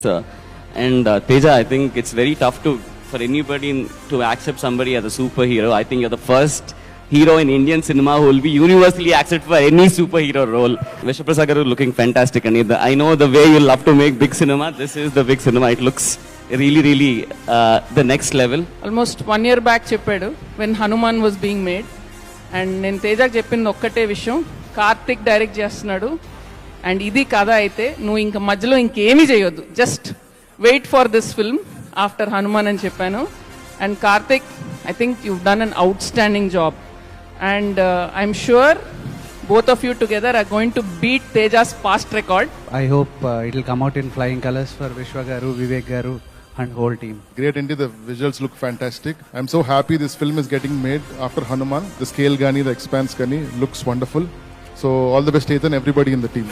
And Teja, I think it's very tough for anybody to accept somebody as a superhero. I think you're the first hero in Indian cinema who will be universally accepted for any superhero role. Vishwaprasad garu looking fantastic, and I know the way you love to make big cinema. This is the big cinema. It looks really the next level. Almost 1 year back చెప్పాడు when Hanuman was being made, and నేను తేజాకి చెప్పింది ఒక్కటే విషయం, Karthik direct చేస్తున్నాడు and ఇది కథ అయితే నువ్వు ఇంక మధ్యలో ఇంకేమీ చేయొద్దు, just wait for this film after Hanuman అని చెప్పాను. And Karthik, I think you've done an outstanding job, and I'm sure both of you together are going to beat Teja's past record. I hope it'll come out in flying colors for Vishwa Garu, Vivek Garu and whole team. Great, indeed. The visuals look fantastic. I'm so happy this film is getting made after Hanuman. The scale gani, the expanse gani looks wonderful. So all the best, Ethan, everybody in the team.